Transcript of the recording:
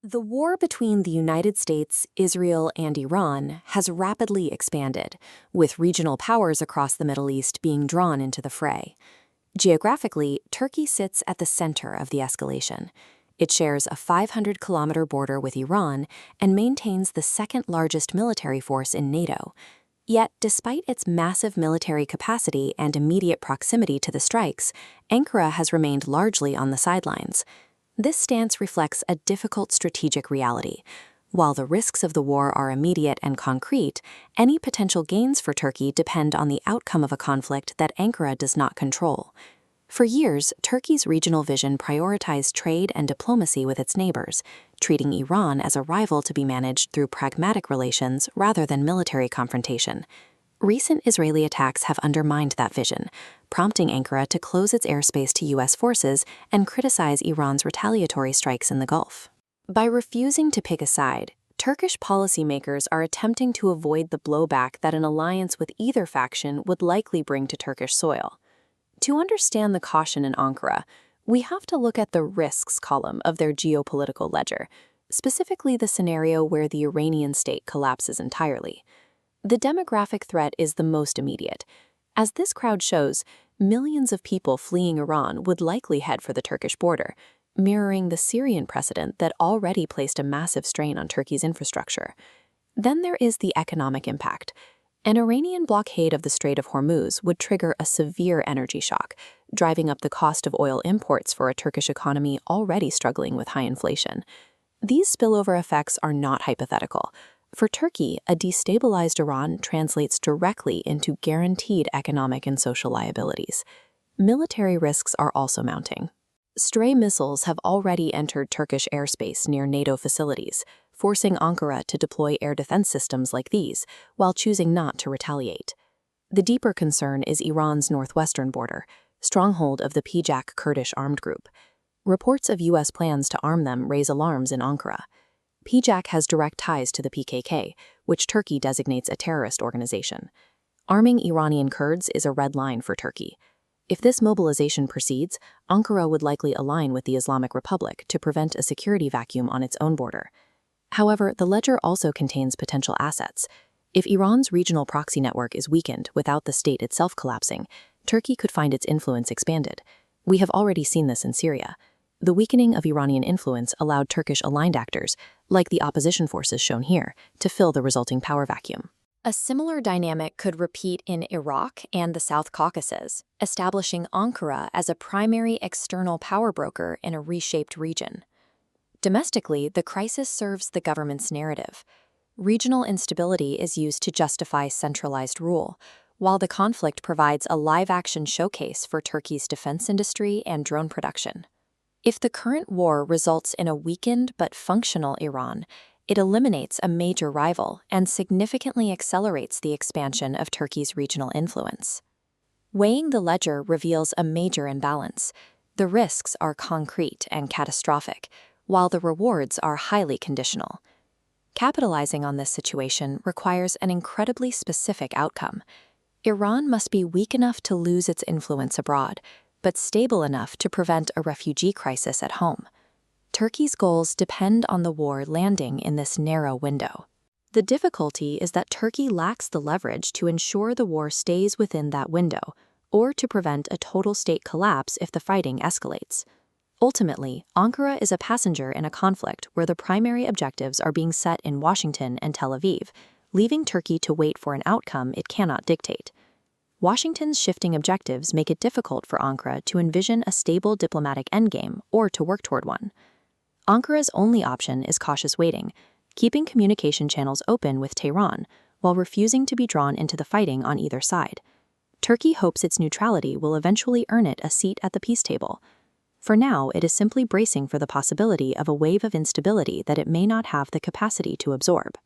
The war between the United States, Israel, and Iran has rapidly expanded, with regional powers across the Middle East being drawn into the fray. Geographically, Turkey sits at the center of the escalation. It shares a 500-kilometer border with Iran and maintains the second-largest military force in NATO. Yet, despite its massive military capacity and immediate proximity to the strikes, Ankara has remained largely on the sidelines. This stance reflects a difficult strategic reality. While the risks of the war are immediate and concrete, any potential gains for Turkey depend on the outcome of a conflict that Ankara does not control. For years, Turkey's regional vision prioritized trade and diplomacy with its neighbors, treating Iran as a rival to be managed through pragmatic relations rather than military confrontation. Recent Israeli attacks have undermined that vision, prompting Ankara to close its airspace to U.S. forces and criticize Iran's retaliatory strikes in the Gulf. By refusing to pick a side, Turkish policymakers are attempting to avoid the blowback that an alliance with either faction would likely bring to Turkish soil. To understand the caution in Ankara, we have to look at the risks column of their geopolitical ledger, specifically the scenario where the Iranian state collapses entirely. The demographic threat is the most immediate. As this crowd shows, millions of people fleeing Iran would likely head for the Turkish border, mirroring the Syrian precedent that already placed a massive strain on Turkey's infrastructure. Then there is the economic impact. An Iranian blockade of the Strait of Hormuz would trigger a severe energy shock, driving up the cost of oil imports for a Turkish economy already struggling with high inflation. These spillover effects are not hypothetical. For Turkey, a destabilized Iran translates directly into guaranteed economic and social liabilities. Military risks are also mounting. Stray missiles have already entered Turkish airspace near NATO facilities, forcing Ankara to deploy air defense systems like these, while choosing not to retaliate. The deeper concern is Iran's northwestern border, stronghold of the PJAK Kurdish armed group. Reports of U.S. plans to arm them raise alarms in Ankara. PJAK has direct ties to the PKK, which Turkey designates a terrorist organization. Arming Iranian Kurds is a red line for Turkey. If this mobilization proceeds, Ankara would likely align with the Islamic Republic to prevent a security vacuum on its own border. However, the ledger also contains potential assets. If Iran's regional proxy network is weakened without the state itself collapsing, Turkey could find its influence expanded. We have already seen this in Syria. The weakening of Iranian influence allowed Turkish-aligned actors, like the opposition forces shown here, to fill the resulting power vacuum. A similar dynamic could repeat in Iraq and the South Caucasus, establishing Ankara as a primary external power broker in a reshaped region. Domestically, the crisis serves the government's narrative. Regional instability is used to justify centralized rule, while the conflict provides a live-action showcase for Turkey's defense industry and drone production. If the current war results in a weakened but functional Iran, it eliminates a major rival and significantly accelerates the expansion of Turkey's regional influence. Weighing the ledger reveals a major imbalance. The risks are concrete and catastrophic, while the rewards are highly conditional. Capitalizing on this situation requires an incredibly specific outcome. Iran must be weak enough to lose its influence abroad, but stable enough to prevent a refugee crisis at home. Turkey's goals depend on the war landing in this narrow window. The difficulty is that Turkey lacks the leverage to ensure the war stays within that window, or to prevent a total state collapse if the fighting escalates. Ultimately, Ankara is a passenger in a conflict where the primary objectives are being set in Washington and Tel Aviv, leaving Turkey to wait for an outcome it cannot dictate. Washington's shifting objectives make it difficult for Ankara to envision a stable diplomatic endgame or to work toward one. Ankara's only option is cautious waiting, keeping communication channels open with Tehran while refusing to be drawn into the fighting on either side. Turkey hopes its neutrality will eventually earn it a seat at the peace table. For now, it is simply bracing for the possibility of a wave of instability that it may not have the capacity to absorb.